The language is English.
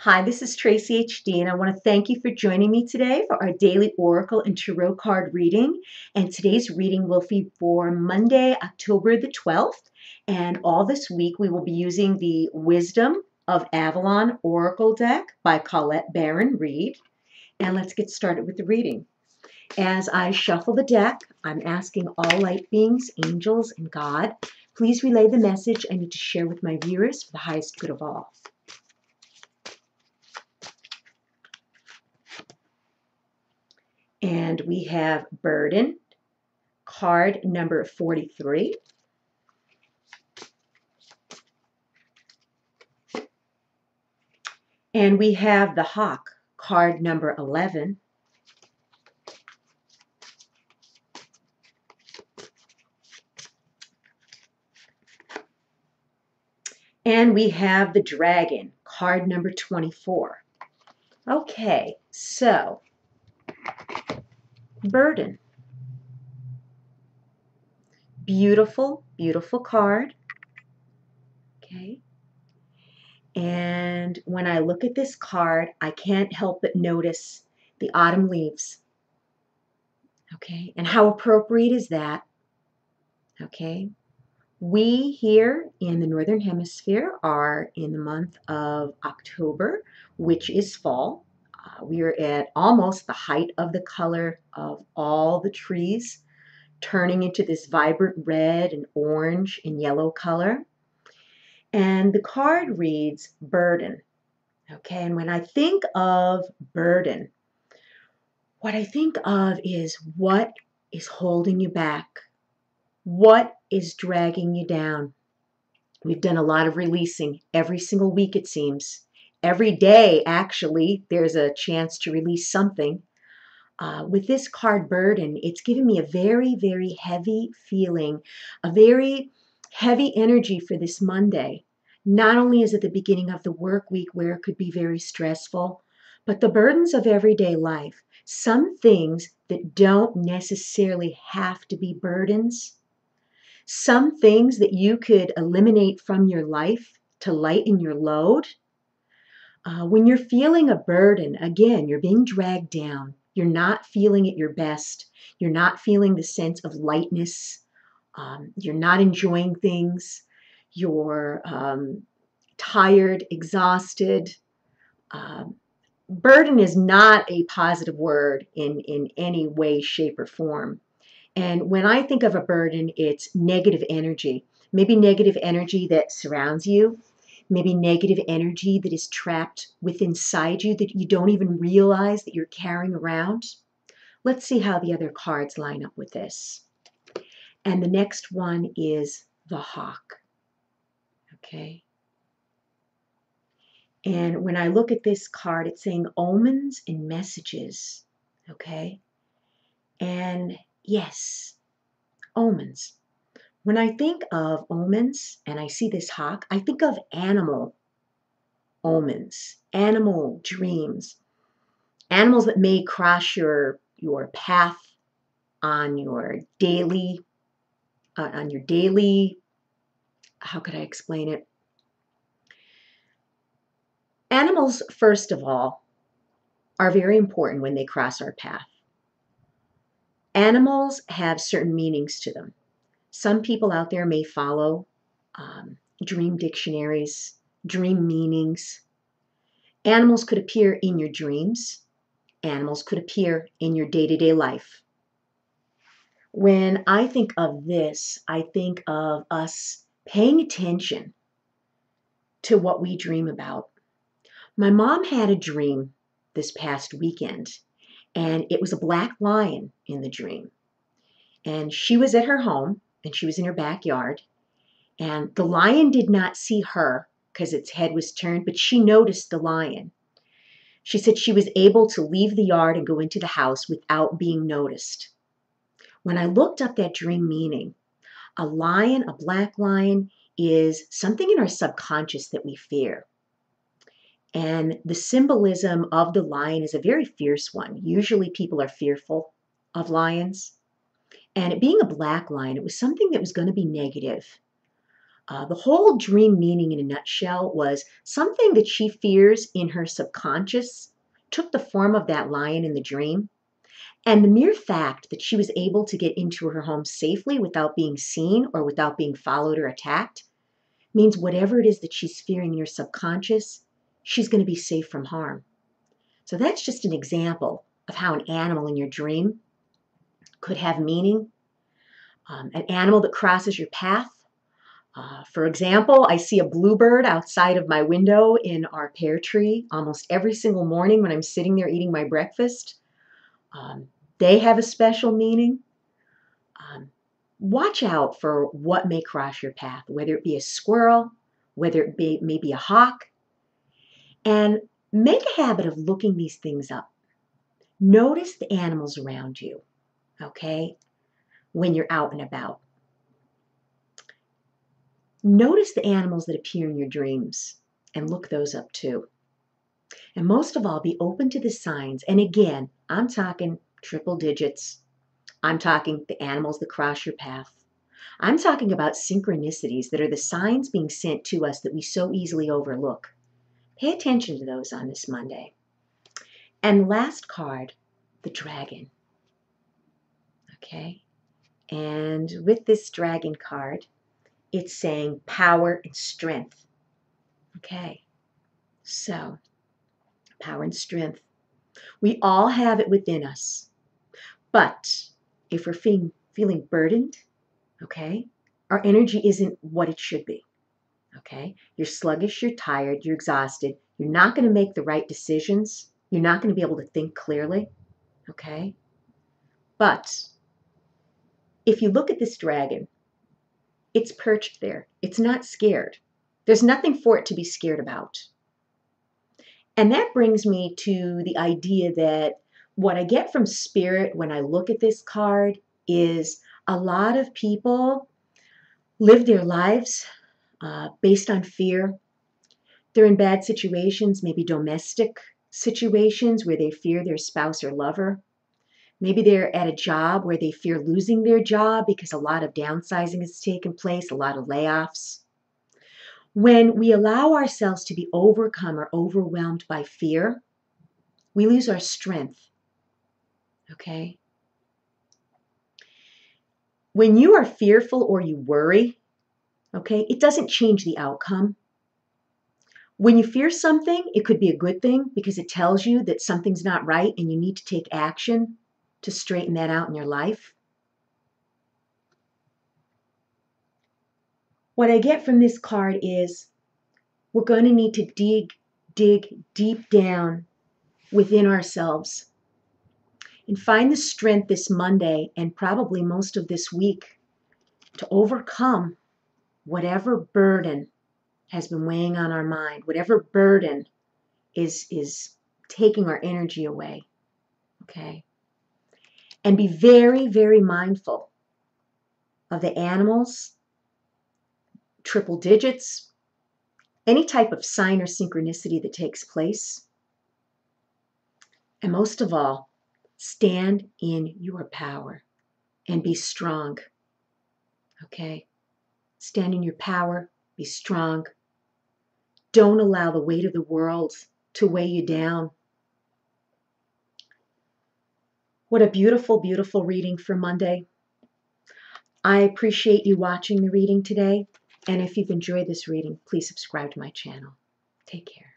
Hi, this is Tracy HD, and I want to thank you for joining me today for our daily Oracle and Tarot card reading. And today's reading will be for Monday, October the 12th. And all this week, we will be using the Wisdom of Avalon Oracle deck by Colette Baron Reid. And let's get started with the reading. As I shuffle the deck, I'm asking all light beings, angels, and God, please relay the message I need to share with my viewers for the highest good of all. And we have Burden, card number 43. And we have the Hawk, card number 11. And we have the Dragon, card number 24. Okay, so Burden. Beautiful, beautiful card. Okay. And when I look at this card, I can't help but notice the autumn leaves. Okay, and how appropriate is that? Okay. We here in the Northern Hemisphere are in the month of October, which is fall. We are at almost the height of the color of all the trees, turning into this vibrant red and orange and yellow color. And the card reads Burden. Okay, and when I think of burden, what I think of is what is holding you back? What is dragging you down? We've done a lot of releasing every single week, it seems. Every day, actually, there's a chance to release something. With this card Burden, it's given me a very, very heavy feeling, a very heavy energy for this Monday. Not only is it the beginning of the work week where it could be very stressful, but the burdens of everyday life. Some things that don't necessarily have to be burdens. Some things that you could eliminate from your life to lighten your load. When you're feeling a burden, again, you're being dragged down. You're not feeling at your best. You're not feeling the sense of lightness. You're not enjoying things. You're tired, exhausted. Burden is not a positive word in any way, shape, or form. And when I think of a burden, it's negative energy. Maybe negative energy that surrounds you. Maybe negative energy that is trapped within inside you that you don't even realize that you're carrying around. Let's see how the other cards line up with this. And the next one is the Hawk. Okay. And when I look at this card, it's saying omens and messages. Okay. And yes, omens. When I think of omens and I see this hawk, I think of animal omens, animal dreams, animals that may cross your path on your daily, how could I explain it? Animals, first of all, are very important when they cross our path. Animals have certain meanings to them. Some people out there may follow dream dictionaries, dream meanings. Animals could appear in your dreams. Animals could appear in your day-to-day life. When I think of this, I think of us paying attention to what we dream about. My mom had a dream this past weekend, and it was a black lion in the dream. And she was at her home, and she was in her backyard, and the lion did not see her because its head was turned, but she noticed the lion. She said she was able to leave the yard and go into the house without being noticed. When I looked up that dream meaning, a lion, a black lion, is something in our subconscious that we fear. And the symbolism of the lion is a very fierce one. Usually people are fearful of lions. And it being a black lion, it was something that was going to be negative. The whole dream meaning in a nutshell was something that she fears in her subconscious took the form of that lion in the dream. And the mere fact that she was able to get into her home safely without being seen or without being followed or attacked means whatever it is that she's fearing in her subconscious, she's going to be safe from harm. So that's just an example of how an animal in your dream could have meaning. An animal that crosses your path. For example, I see a bluebird outside of my window in our pear tree almost every single morning when I'm sitting there eating my breakfast. They have a special meaning. Watch out for what may cross your path, whether it be a squirrel, whether it be maybe a hawk, and make a habit of looking these things up. Notice the animals around you, okay, when you're out and about. Notice the animals that appear in your dreams and look those up too. And most of all, be open to the signs. And again, I'm talking triple digits. I'm talking the animals that cross your path. I'm talking about synchronicities that are the signs being sent to us that we so easily overlook. Pay attention to those on this Monday. And last card, the dragon. Okay? And with this dragon card, it's saying power and strength. Okay? So, power and strength. We all have it within us. But if we're feeling burdened, okay, our energy isn't what it should be. Okay? You're sluggish, you're tired, you're exhausted. You're not going to make the right decisions. You're not going to be able to think clearly. Okay? But if you look at this dragon, it's perched there. It's not scared. There's nothing for it to be scared about. And that brings me to the idea that what I get from Spirit when I look at this card is a lot of people live their lives based on fear. They're in bad situations, maybe domestic situations where they fear their spouse or lover. Maybe they're at a job where they fear losing their job because a lot of downsizing has taken place, a lot of layoffs. When we allow ourselves to be overcome or overwhelmed by fear, we lose our strength. Okay? When you are fearful or you worry, okay, it doesn't change the outcome. When you fear something, it could be a good thing because it tells you that something's not right and you need to take action to straighten that out in your life. What I get from this card is we're going to need to dig deep down within ourselves and find the strength this Monday and probably most of this week to overcome whatever burden has been weighing on our mind, whatever burden is taking our energy away, okay? And be very, very mindful of the animals, triple digits, any type of sign or synchronicity that takes place. And most of all, stand in your power and be strong, okay? Stand in your power, be strong. Don't allow the weight of the world to weigh you down. What a beautiful, beautiful reading for Monday. I appreciate you watching the reading today. And if you've enjoyed this reading, please subscribe to my channel. Take care.